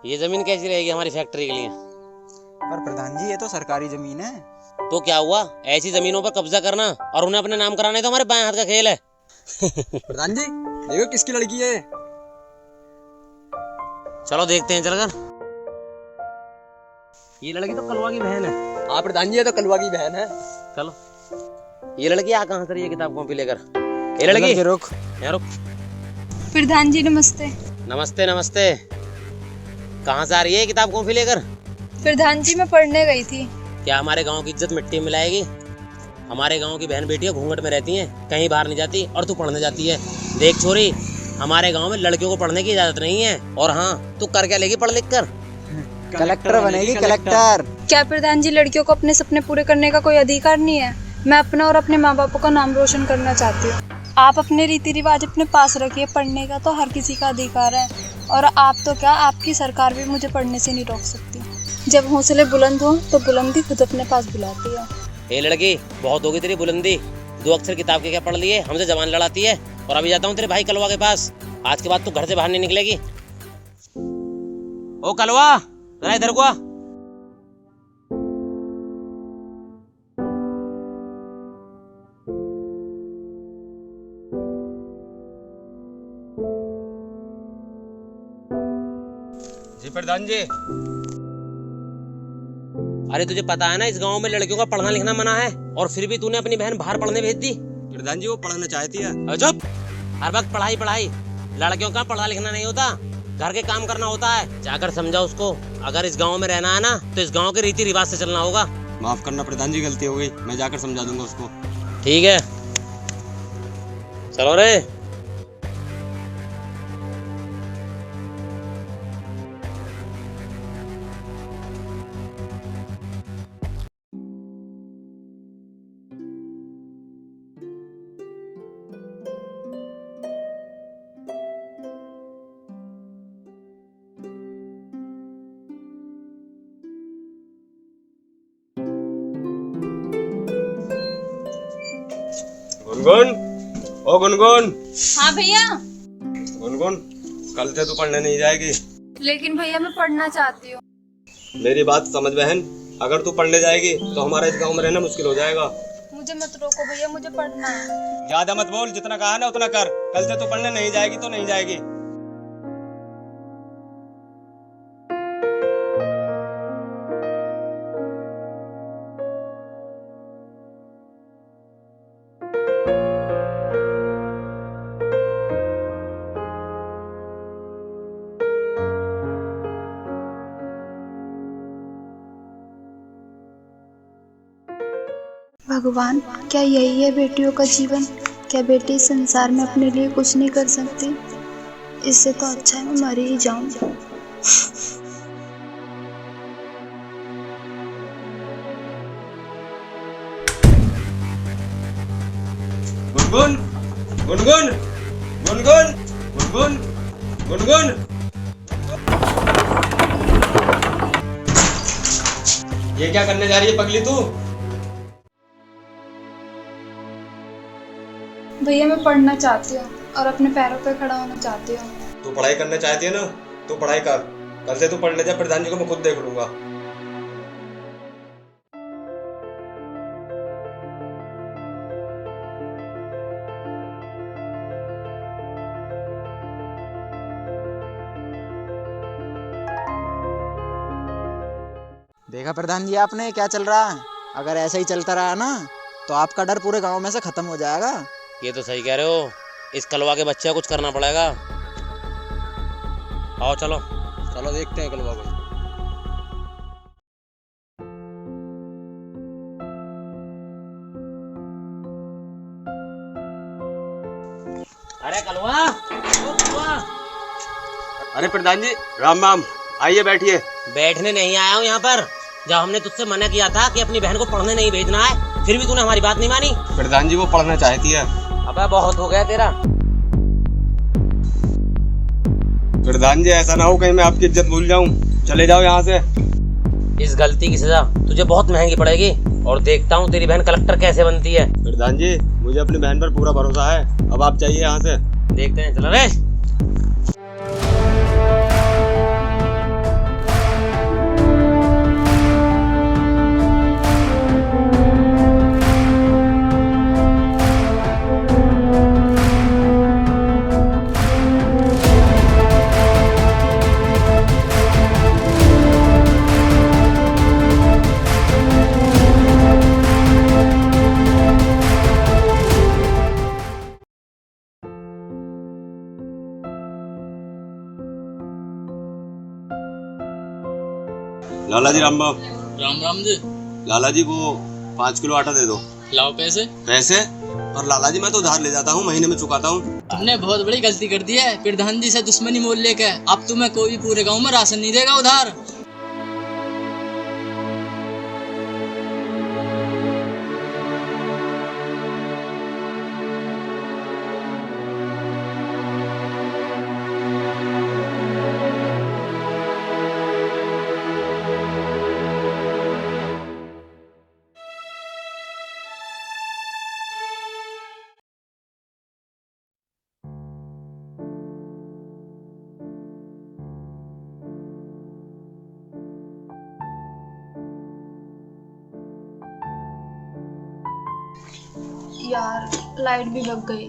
ये जमीन कैसी रहेगी हमारी फैक्ट्री के लिए? पर प्रधान जी ये तो सरकारी जमीन है। तो क्या हुआ, ऐसी जमीनों पर कब्जा करना और उन्हें अपने नाम कराना तो हमारे बाएं हाथ का खेल है। प्रधान जी देखो किसकी लड़की है। चलो देखते हैं चलकर। ये लड़की तो कलवा की बहन है। हाँ प्रधान जी ये तो कलवा की बहन है। चलो ये लड़की आ कहाँ से रही है किताब कॉपी लेकर? ये लड़की रुक यहाँ रुक। प्रधान जी नमस्ते। नमस्ते नमस्ते। कहाँ से आ रही है किताब कॉपी लेकर? प्रधान जी मैं पढ़ने गई थी। क्या हमारे गांव की इज्जत मिट्टी में मिलाएगी? हमारे गांव की बहन बेटियां घूंघट में रहती हैं, कहीं बाहर नहीं जाती, और तू पढ़ने जाती है। देख छोरी, हमारे गांव में लड़कियों को पढ़ने की इजाजत नहीं है। और हाँ, तू कर क्या लेगी पढ़ लिख कर? कलेक्टर बनेगी कलेक्टर। क्या प्रधान जी लड़कियों को अपने सपने पूरे करने का कोई अधिकार नहीं है? मैं अपना और अपने माँ बाप का नाम रोशन करना चाहती हूँ। आप अपने रीति रिवाज अपने पास रखिए, पढ़ने का तो हर किसी का अधिकार है। और आप तो क्या, आपकी सरकार भी मुझे पढ़ने से नहीं रोक सकती। जब हौसले बुलंद हो तो बुलंदी खुद अपने पास बुलाती है। ए लड़की, बहुत होगी तेरी बुलंदी। 2 अक्षर किताब के क्या पढ़ लिए, हमसे जबान लड़ाती है। और अभी जाता हूँ तेरे भाई कलवा के पास। आज के बाद तू घर से बाहर नहीं निकलेगी। ओ कलवा, जरा इधर को आ। जी प्रधान जी। अरे तुझे पता है ना इस गांव में लड़कियों का पढ़ना लिखना मना है, और फिर भी तूने अपनी बहन बाहर पढ़ने भेज दी। प्रधान जी वो पढ़ना चाहती है। चुप, हर वक्त पढ़ाई पढ़ाई। लड़कियों का पढ़ना लिखना नहीं होता, घर के काम करना होता है। जाकर समझा उसको, अगर इस गांव में रहना है ना तो इस गांव के रीति रिवाज से चलना होगा। माफ करना प्रधान जी, गलती हो गई, मैं जाकर समझा दूंगा उसको। ठीक है, चलो रे। गुनगुन, ओ गुनगुन। हाँ भैया। गुनगुन, कल से तू पढ़ने नहीं जाएगी। लेकिन भैया मैं पढ़ना चाहती हूँ। मेरी बात समझ बहन, अगर तू पढ़ने जाएगी तो हमारा इस गांव में रहना मुश्किल हो जाएगा। मुझे मत रोको भैया, मुझे पढ़ना है। ज्यादा मत बोल, जितना कहा ना उतना कर। कल से तू पढ़ने नहीं जाएगी तो नहीं जाएगी। भगवान, क्या यही है बेटियों का जीवन? क्या बेटी इस संसार में अपने लिए कुछ नहीं कर सकती? इससे तो अच्छा है मैं मर ही जाऊं। गुनगुन, गुनगुन, गुनगुन, गुनगुन, गुनगुन। ये क्या करने जा रही है पगली तू? भैया मैं पढ़ना चाहती हूँ और अपने पैरों पे खड़ा होना चाहती हूँ। तू पढ़ाई करना चाहती है ना, तू पढ़ाई कर। कल से तू पढ़ने जा, प्रधान जी को मैं खुद देख लूंगा। देखा प्रधान जी आपने क्या चल रहा है? अगर ऐसा ही चलता रहा ना तो आपका डर पूरे गांव में से खत्म हो जाएगा। ये तो सही कह रहे हो, इस कलवा के बच्चे को कुछ करना पड़ेगा। आओ चलो। चलो देखते हैं कलवा को। अरे कलवा, ओ कलवा। अरे प्रधान जी राम राम, आइए बैठिए। बैठने नहीं आया हूँ यहाँ पर। जब हमने तुझसे मना किया था कि अपनी बहन को पढ़ने नहीं भेजना है, फिर भी तूने हमारी बात नहीं मानी। प्रधान जी वो पढ़ना चाहती है। अबे बहुत हो गया तेरा। प्रधान जी ऐसा ना हो कहीं मैं आपकी इज्जत भूल जाऊं। चले जाओ यहाँ से। इस गलती की सजा तुझे बहुत महंगी पड़ेगी, और देखता हूँ तेरी बहन कलेक्टर कैसे बनती है। प्रधान जी मुझे अपनी बहन पर पूरा भरोसा है, अब आप जाइए यहाँ से। देखते हैं, चलो रे। लाला जी राम राम। राम राम जी। लाला जी वो 5 किलो आटा दे दो। लाओ पैसे। पैसे? पर लाला जी मैं तो उधार ले जाता हूँ, महीने में चुकाता हूँ। तुमने बहुत बड़ी गलती कर दी है, प्रधान जी से दुश्मनी मोल लेके अब तुम्हें कोई पूरे गांव में राशन नहीं देगा उधार। यार लाइट भी भग गई।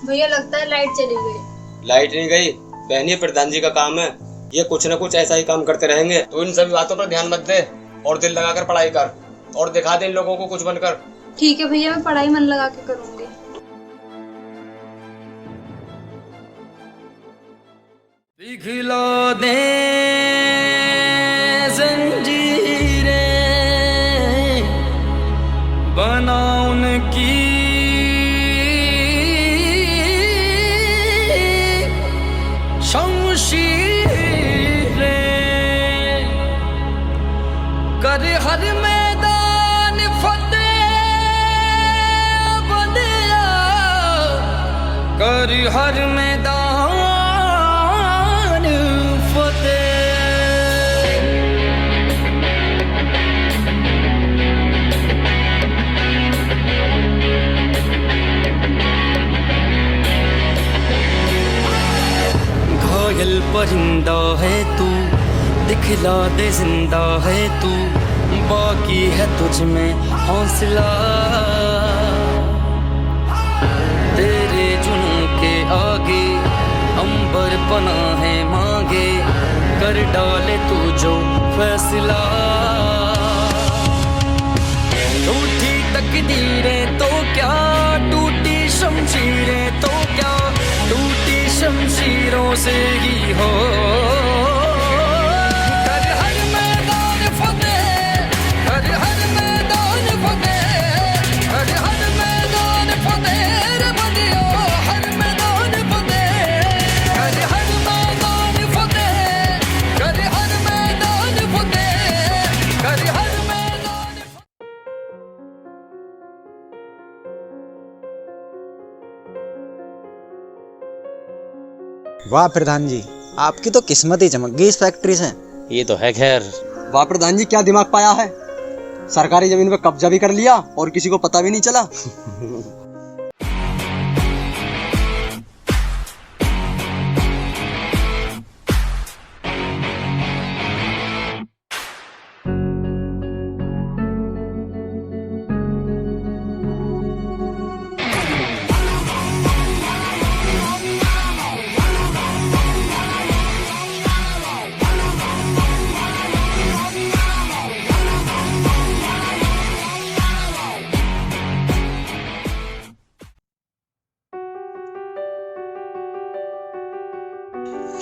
भैया लगता है लाइट चली गई। लाइट नहीं गई बहन, ये प्रधान जी का काम है। ये कुछ न कुछ ऐसा ही काम करते रहेंगे। तो इन सभी बातों पर ध्यान मत दे और दिल लगाकर पढ़ाई कर और दिखा दे इन लोगों को कुछ बनकर। ठीक है भैया, मैं पढ़ाई मन लगा के करूंगी। पिघला दे जंजीरें, बना उनकी शमशीरें, कर हर मैदान फतेह बंदिया, कर हर मैदान परिंदा है तू, दिखला दे जिंदा है तू, बाकी है तुझ में हौसला। तेरे जुनून के आगे अंबर पना है मांगे, कर डाले तू जो फैसला। टूटी तकदीरें तो क्या, टूटी शमशीरें तो क्या, टूटी शमशीरों से ही हो। कर हर मैदान फतेह, कर हर मैदान फतेह, कर हर मैदान फतेह रे बंदियो, हर मैदान फतेह, कर हर मैदान फतेह, कर हर मैदान फतेह, कर हर मैदान। वाह प्रधान जी, आपकी तो किस्मत ही चमक गई इस फैक्ट्री से। ये तो है खैर। वाह प्रधान जी, क्या दिमाग पाया है। सरकारी जमीन पे कब्जा भी कर लिया और किसी को पता भी नहीं चला।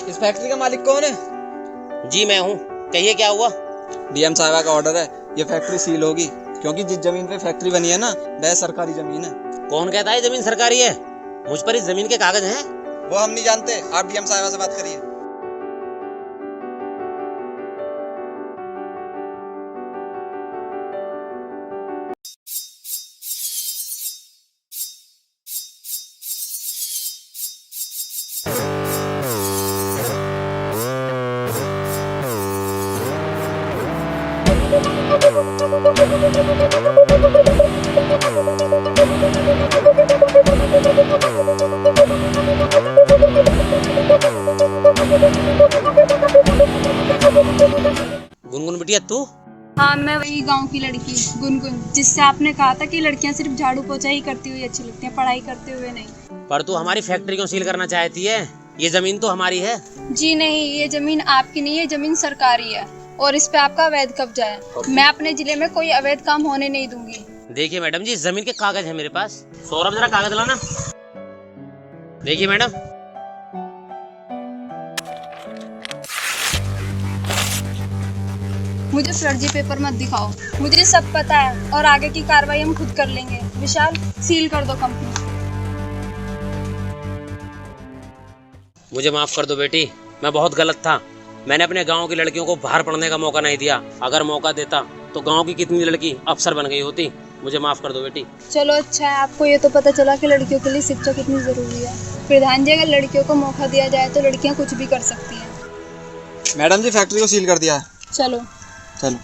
इस फैक्ट्री का मालिक कौन है? जी मैं हूँ, कहिए क्या हुआ? डीएम साहबा का ऑर्डर है, ये फैक्ट्री सील होगी क्योंकि जिस जमीन पे फैक्ट्री बनी है ना, वह सरकारी जमीन है। कौन कहता है जमीन सरकारी है? मुझ पर इस जमीन के कागज हैं। वो हम नहीं जानते, आप डीएम साहबा से बात करिए। गुनगुन बिटिया तू? हाँ, मैं वही गांव की लड़की गुनगुन, जिससे आपने कहा था कि लड़कियां सिर्फ झाड़ू पोछा ही करती हुई अच्छी लगती हैं, पढ़ाई करते हुए नहीं। पर तू हमारी फैक्ट्री क्यों सील करना चाहती है? ये जमीन तो हमारी है। जी नहीं, ये जमीन आपकी नहीं है, जमीन सरकारी है और इस पे आपका अवैध कब्जा है। मैं अपने जिले में कोई अवैध काम होने नहीं दूंगी। देखिए मैडम जी, जमीन के कागज है मेरे पास। सौरभ जरा कागज लाना। देखिए मैडम, मुझे फर्जी पेपर मत दिखाओ, मुझे सब पता है और आगे की कार्रवाई हम खुद कर लेंगे। विशाल, सील कर दो कंपनी। मुझे माफ कर दो बेटी, मैं बहुत गलत था। मैंने अपने गांव की लड़कियों को बाहर पढ़ने का मौका नहीं दिया। अगर मौका देता तो गांव की कितनी लड़की अफसर बन गई होती। मुझे माफ कर दो बेटी। चलो अच्छा है, आपको ये तो पता चला कि लड़कियों के लिए शिक्षा कितनी जरूरी है। प्रधान जी, अगर लड़कियों को मौका दिया जाए तो लड़कियां कुछ भी कर सकती हैं। मैडम जी, फैक्ट्री को सील कर दिया है। चलो। चलो।